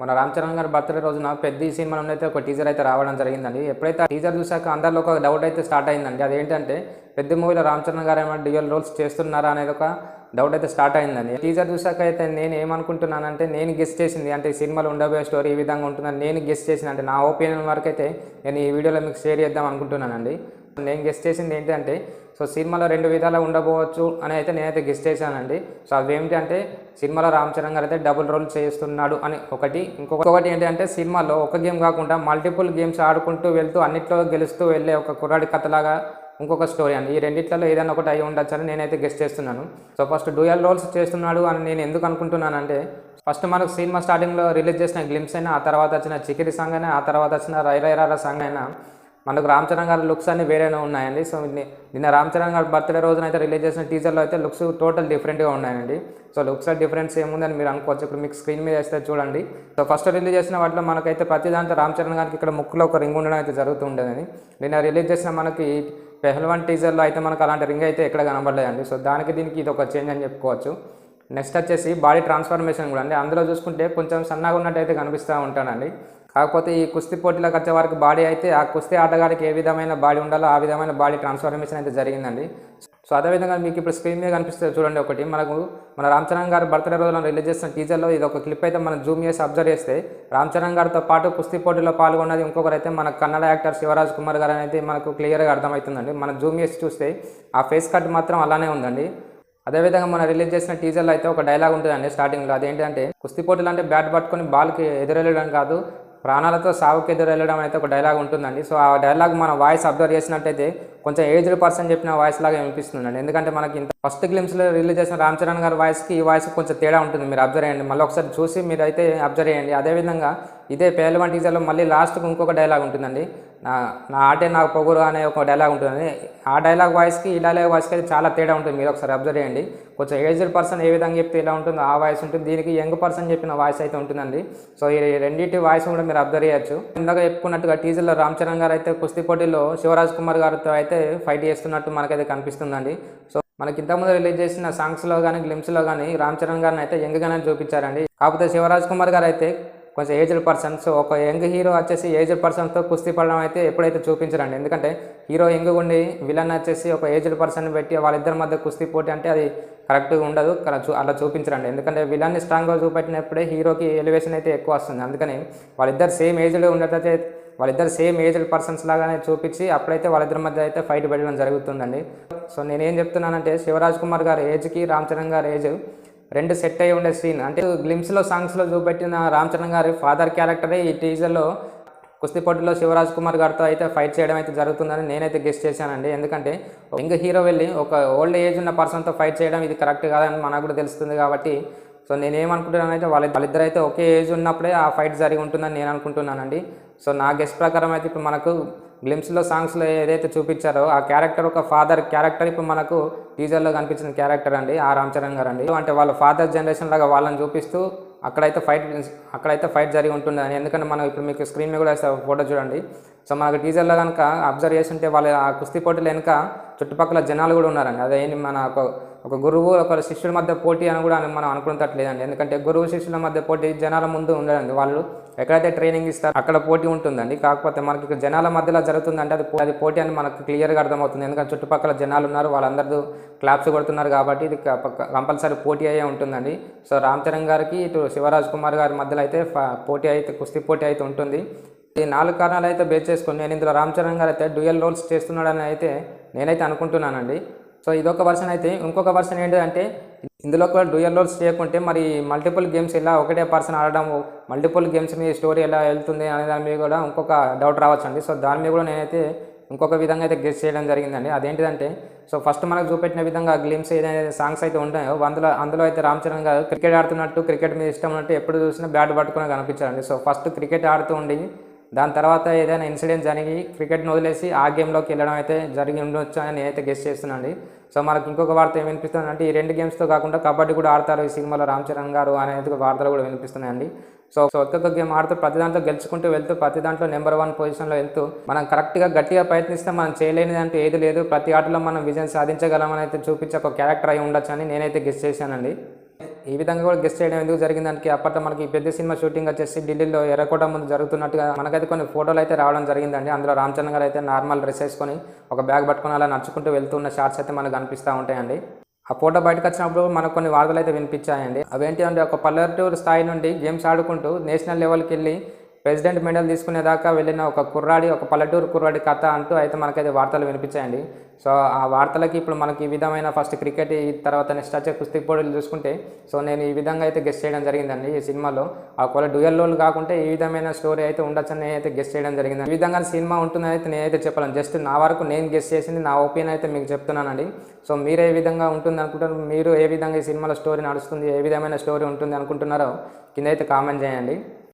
మన రామ్ చరణ్ గారి బర్త్డే రోజున పెద్ద సినిమా నుండి అయితే ఒక టీజర్ అయితే రావడం జరిగిందండి. ఎప్పుడైతే ఆ టీజర్ చూసాక అందరిలో ఒక డౌట్ అయితే స్టార్ట్ అయిందండి. అదేంటంటే పెద్ద మూవీలో రామ్ చరణ్ గారు ఏమైనా డ్యూయల్ రోల్స్ చేస్తున్నారా అనేది ఒక డౌట్ అయితే స్టార్ట్ అయిందండి. టీజర్ చూసాక అయితే నేను ఏమనుకుంటున్నానంటే, నేను గెస్ చేసింది అంటే ఈ సినిమాలో ఉండబోయే స్టోరీ ఈ విధంగా ఉంటుందని నేను గెస్ చేసిన, అంటే నా ఒపీనియన్ వరకు అయితే నేను ఈ వీడియోలో మీకు షేర్ చేద్దాం అనుకుంటున్నానండి. నేను గెస్ చేసింది ఏంటంటే, సినిమాలో 2 విధాలు ఉండబోవచ్చు అని అయితే నేనైతే గెస్ చేశానండి. అవేమిటి అంటే, సినిమాలో రామ్ చరణ్ గారు అయితే డబుల్ రోల్ చేస్తున్నాడు అని ఒకటి. ఇంకొకటి ఏంటంటే, సినిమాలో ఒక గేమ్ కాకుండా మల్టిపుల్ గేమ్స్ ఆడుకుంటూ వెళ్తూ అన్నిట్లో గెలుస్తూ వెళ్ళే ఒక కుర్రాడి కథలాగా ఇంకొక స్టోరీ అండి. ఈ రెండిట్లలో ఏదైనా ఒకటి అయి ఉండొచ్చు అని నేనైతే గెస్ చేస్తున్నాను. ఫస్ట్ డ్యూయల్ రోల్స్ చేస్తున్నాడు అని నేను ఎందుకు అనుకుంటున్నానంటే, ఫస్ట్ మనకు సినిమా స్టార్టింగ్లో రిలీజ్ చేసిన గ్లిమ్స్ అయినా, ఆ తర్వాత వచ్చిన చికిరి సాంగ్ అయినా, ఆ తర్వాత వచ్చిన రై రై రారా సాంగ్ అయినా మనకు రామ్ చరణ్ గారి లుక్స్ అన్ని వేరేనే ఉన్నాయండి. నిన్న రామ్ చరణ్ గారి బర్త్డే రోజున అయితే రిలీజ్ చేసిన టీజర్లో అయితే లుక్స్ టోటల్ డిఫరెంట్గా ఉన్నాయండి. లుక్స్ డిఫరెన్స్ ఏముందని మీరు అనుకోవచ్చు. ఇప్పుడు మీకు స్క్రీన్ మీద వేస్తే చూడండి. ఫస్ట్ రిలీజ్ చేసిన వాటిలో మనకైతే ప్రతి దాంట్లో రామ్ చరణ్ గారికి ఇక్కడ ముక్కులో ఒక రింగ్ ఉండడం అయితే జరుగుతుండేదని. నిన్న రిలీజ్ చేసిన మనకి పెహల్వాన్ టీజర్లో అయితే మనకు అలాంటి రింగ్ అయితే ఎక్కడ కనబడలేదండి. దానికి దీనికి ఇది ఒక చేంజ్ అని చెప్పుకోవచ్చు. నెక్స్ట్ వచ్చేసి బాడీ ట్రాన్స్ఫర్మేషన్ కూడా అండి. అందులో చూసుకుంటే కొంచెం సన్నగా ఉన్నట్టు అయితే కనిపిస్తూ ఉంటానండి. కాకపోతే ఈ కుస్తీ పోటీలకు వచ్చే వారికి బాడీ అయితే ఆ కుస్తీ ఆటగాడికి ఏ విధమైన బాడీ ఉండాలో ఆ విధమైన బాడీ ట్రాన్స్ఫర్మేషన్ అయితే జరిగిందండి. అదేవిధంగా మీకు ఇప్పుడు స్క్రీన్ మీద కనిపిస్తుంది చూడండి. ఒకటి మన రామ్ చరణ్ గారు బర్త్డే రోజున రిలీజ్ చేసిన టీజర్లో ఇది ఒక క్లిప్ అయితే మనం జూమ్ చేసి అబ్జర్వ్ చేస్తే, రామ్ చరణ్ గారితో పాటు కుస్తీ పోటీలో పాల్గొన్నది ఇంకొకరు అయితే మన కన్నడ యాక్టర్ శివరాజ్ కుమార్ గారు అనేది మనకు క్లియర్గా అర్థమవుతుందండి. మనం జూమ్ చేసి చూస్తే ఆ ఫేస్ కట్ మాత్రం అలానే ఉందండి. అదేవిధంగా మనం రిలీజ్ చేసిన టీజర్లో అయితే ఒక డైలాగ్ ఉంటుందండి స్టార్టింగ్లో. అదేంటంటే, కుస్తీ పోటీలు అంటే బ్యాట్ పట్టుకొని బాల్కి ఎదురెళ్ళడం కాదు, ప్రాణాలతో సావుకి ఎదురెళ్ళడం అయితే ఒక డైలాగ్ ఉంటుందండి. ఆ డైలాగ్ మన వాయిస్ అబ్జర్వ్ చేసినట్టయితే కొంచెం ఏజ్డ్ పర్సన్ చెప్పిన వాయిస్ లాగా వినిపిస్తుందండి. ఎందుకంటే మనకి ఇంత ఫస్ట్ గ్లిమ్స్లో రిలీజ్ చేసిన రామ్ చరణ్ గారి వాయిస్కి ఈ వాయిస్ కొంచెం తేడా ఉంటుంది. మీరు అబ్జర్వ్ చేయండి, మళ్ళీ ఒకసారి చూసి మీరు అయితే అబ్జర్వ్ చేయండి. అదేవిధంగా ఇదే పేలవన్ టీజర్లో మళ్ళీ లాస్ట్కి ఇంకొక డైలాగ్ ఉంటుందండి. నా ఆటే నాకు పొగురు అనే ఒక డైలాగ్ ఉంటుందండి. ఆ డైలాగ్ వాయిస్కి ఈ డైలాగ్ వాయిస్కి అయితే చాలా తేడా ఉంటుంది. మీరు ఒకసారి అబ్జర్వ్ చేయండి. కొంచెం ఏజ్డ్ పర్సన్ ఏ విధంగా చెప్తే ఇలా ఉంటుందో ఆ వాయిస్ ఉంటుంది, దీనికి యంగ్ పర్సన్ చెప్పిన వాయిస్ అయితే ఉంటుందండి. ఈ రెండింటి వాయిస్ కూడా మీరు అబ్జర్వ్ చేయొచ్చు. ఇందాక చెప్పుకున్నట్టుగా టీజర్లో రామ్ చరణ్ గారు అయితే కుస్తీ పోటీలో శివరాజ్ కుమార్ గారితో అయితే ఫైట్ చేస్తున్నట్టు మనకైతే కనిపిస్తుందండి. మనకి ఇంతకుముందు రిలీజ్ చేసిన సాంగ్స్లో కానీ గ్లిమ్స్లో కానీ రామ్ చరణ్ గారిని అయితే యంగ్గానే చూపించారండి. కాకపోతే శివరాజ్ కుమార్ గారు అయితే కొంచెం ఏజ్డ్ పర్సన్. ఒక యంగ్ హీరో వచ్చేసి ఏజ్డ్ పర్సన్తో కుస్తీ పడడం అయితే ఎప్పుడైతే చూపించరండి. ఎందుకంటే హీరో యంగ్ ఉండి విలన్ వచ్చేసి ఒక ఏజ్డ్ పర్సన్ పెట్టి వాళ్ళిద్దరి మధ్య కుస్తీ పోటీ అంటే అది కరెక్ట్గా ఉండదు, అలా చూపించరండి. ఎందుకంటే విలన్ని స్ట్రాంగ్గా చూపెట్టినప్పుడే హీరోకి ఎలివేషన్ అయితే ఎక్కువ వస్తుంది. అందుకని వాళ్ళిద్దరు సేమ్ ఏజ్డ్ ఉండేటైతే వాళ్ళిద్దరు సేమ్ ఏజ్డ్ పర్సన్స్ లాగానే చూపించి అప్పుడైతే వాళ్ళిద్దరి మధ్య అయితే ఫైట్ పెట్టడం జరుగుతుందండి. నేనేం చెప్తున్నానంటే, శివరాజ్ కుమార్ గారి ఏజ్కి రామ్ చరణ్ గారి ఏజ్ 2 సెట్ అయ్యి ఉండే సీన్ అంటే గ్లిమ్స్లో సాంగ్స్లో చూపెట్టిన రామ్ చరణ్ గారి ఫాదర్ క్యారెక్టరే ఈ టీజర్లో కుస్తీ పోటీలో శివరాజ్ కుమార్ గారితో అయితే ఫైట్ చేయడం అయితే జరుగుతుందని నేనైతే గెస్ చేశానండి. ఎందుకంటే యంగ్ హీరో వెళ్ళి ఒక ఓల్డ్ ఏజ్ ఉన్న పర్సన్తో ఫైట్ చేయడం ఇది కరెక్ట్ కాదని మనకు కూడా తెలుస్తుంది. కాబట్టి నేనేమనుకుంటున్నానంటే వాళ్ళిద్దరు అయితే ఒకే ఏజ్ ఉన్నప్పుడే ఆ ఫైట్ జరిగి ఉంటుందని నేను అనుకుంటున్నానండి. నా గెస్ ప్రకారం అయితే ఇప్పుడు మనకు గ్లిమ్స్లో సాంగ్స్లో ఏదైతే చూపించారో ఆ క్యారెక్టర్ ఒక ఫాదర్ క్యారెక్టర్ ఇప్పుడు మనకు టీజర్లో కనిపించిన క్యారెక్టర్ అండి ఆ రామ్ చరణ్ గారు అండి. అంటే వాళ్ళ ఫాదర్ జనరేషన్ లాగా వాళ్ళని చూపిస్తూ అక్కడైతే ఫైట్ జరిగి ఉంటుందని. ఎందుకంటే మనం ఇప్పుడు మీకు స్క్రీన్ మీద కూడా ఫోటో చూడండి. మనకు టీజర్లో కనుక అబ్జర్వ్ చేస్తుంటే వాళ్ళ ఆ కుస్తీ పోటీలు వెనుక చుట్టుపక్కల జనాలు కూడా ఉన్నారండి. అదేంటి మన ఒక గురువు ఒక శిష్యుల మధ్య పోటీ అని కూడా మనం అనుకున్నట్లేదండి. ఎందుకంటే గురువు శిష్యుల మధ్య పోటీ జనాల ముందు ఉండదండి. వాళ్ళు ఎక్కడైతే ట్రైనింగ్ ఇస్తారో అక్కడ పోటీ ఉంటుందండి. కాకపోతే మనకి ఇక్కడ జనాల మధ్యలో జరుగుతుందంటే అది పోటీ అని మనకు క్లియర్గా అర్థమవుతుంది. ఎందుకంటే చుట్టుపక్కల జనాలు ఉన్నారు, వాళ్ళందరూ క్లాప్స్ కొడుతున్నారు కాబట్టి ఇది కంపల్సరీ పోటీ అయ్యే ఉంటుందండి. రామ్ చరణ్ గారికి ఇటు శివరాజ్ కుమార్ గారి మధ్యలో అయితే కుస్తీ పోటీ అయితే ఉంటుంది. ఈ 4 కారణాలు అయితే బేస్ చేసుకుని నేను ఇందులో రామ్ చరణ్ గారు అయితే డ్యూయల్ రోల్స్ చేస్తున్నాడని అయితే నేనైతే అనుకుంటున్నానండి. ఇదొక వర్షన్ అయితే. ఇంకొక వర్షన్ ఏంటంటే, ఇందులో కూడా డ్యూయల్ రోల్స్ చేయకుంటే మరి మల్టిపుల్ గేమ్స్ ఇలా ఒకటే పర్సన్ ఆడడం, మల్టిపుల్ గేమ్స్ మీద స్టోరీ ఎలా వెళ్తుంది అనే దాని మీద కూడా ఇంకొక డౌట్ రావచ్చండి. దాని మీద కూడా నేనైతే ఇంకొక విధంగా అయితే గెస్ చేయడం జరిగిందండి. అదేంటిదంటే, ఫస్ట్ మనకు చూపెట్టిన విధంగా గ్లిమ్స్ ఏదైతే సాంగ్స్ అయితే ఉంటాయో అందులో అయితే రామ్ చరణ్ గారు క్రికెట్ ఆడుతున్నట్టు, క్రికెట్ మీద ఇష్టం ఉన్నట్టు ఎప్పుడు చూసినా బ్యాట్ పట్టుకుని కనిపించారండి. ఫస్ట్ క్రికెట్ ఆడుతూ ఉండి దాని తర్వాత ఏదైనా ఇన్సిడెంట్ జరిగి క్రికెట్ని వదిలేసి ఆ గేమ్లోకి వెళ్ళడం అయితే జరిగి ఉండొచ్చు అని నేనైతే గెస్ చేస్తున్నానండి. మనకు ఇంకొక వార్త ఏం వినిపిస్తుందంటే, ఈ 2 గేమ్స్తో కాకుండా కబడ్డీ కూడా ఆడతారు ఈ సినిమాలో రామ్ చరణ్ గారు అనేది వార్తలు కూడా వినిపిస్తున్నాయండి. ఒక్కొక్క గేమ్ ఆడుతూ ప్రతి దాంట్లో గెలుచుకుంటూ వెళ్తూ ప్రతి దాంట్లో నెంబర్ 1 పొజిషన్లో వెళ్తూ మనం కరెక్ట్గా గట్టిగా ప్రయత్నిస్తే మనం చేయలేనిది అంటే ఏది లేదు, ప్రతి ఆటలో మనం విజయం సాధించగలమని అయితే చూపించే ఒక క్యారెక్టర్ అయి ఉండొచ్చు అని నేనైతే గెస్ చేశానండి. ఈ విధంగా కూడా గెస్ట్ చేయడం ఎందుకు జరిగిందానికి అప్పట్లో మనకి పెద్ద సినిమా షూటింగ్ వచ్చేసి ఢిల్లీలో ఎర్రకోట ముందు జరుగుతున్నట్టుగా మనకైతే కొన్ని ఫోటోలు అయితే రావడం జరిగిందండి. అందులో రామ్ చరణ్ గారు అయితే నార్మల్ డ్రెస్ వేసుకొని ఒక బ్యాగ్ పట్టుకొని అలా నడుచుకుంటూ వెళ్తున్న షార్ట్స్ అయితే మనకు కనిపిస్తూ ఉంటాయండి. ఆ ఫోటో బయటకు వచ్చినప్పుడు మనకు కొన్ని వార్తలు అయితే వినిపించాయండి. అవేంటి అంటే ఒక పల్లెటూరు స్థాయి నుండి గేమ్స్ ఆడుకుంటూ నేషనల్ లెవెల్కి వెళ్ళి ప్రెసిడెంట్ మెడల్ తీసుకునేదాకా వెళ్ళిన ఒక పల్లెటూరు కుర్రాడి కథ అంటూ అయితే మనకైతే వార్తలు వినిపించాయండి. సో ఆ వార్తలకి ఇప్పుడు మనకి ఈ విధమైన ఫస్ట్ క్రికెట్, తర్వాత నెక్స్ట్ వచ్చే కుస్తీ పోటీలు చూసుకుంటే సో నేను ఈ విధంగా అయితే గెస్ట్ చేయడం జరిగిందండి. ఈ సినిమాలో ఒకవేళ డ్యూయల్ రోల్ కాకుంటే ఈ విధమైన స్టోరీ అయితే ఉండొచ్చని నేనైతే గెస్ట్ చేయడం జరిగింది. ఈ విధంగా సినిమా ఉంటుందని అయితే నేనైతే చెప్పలేను. జస్ట్ నా వరకు నేను గెస్ట్ చేసింది, నా ఒపీనియన్ అయితే మీకు చెప్తున్నానండి. సో మీరు ఏ విధంగా ఉంటుంది అనుకుంటారు, మీరు ఏ విధంగా ఈ సినిమాలో స్టోరీ నడుస్తుంది, ఏ విధమైన స్టోరీ ఉంటుంది అనుకుంటున్నారో కింద అయితే కామెంట్ చేయండి.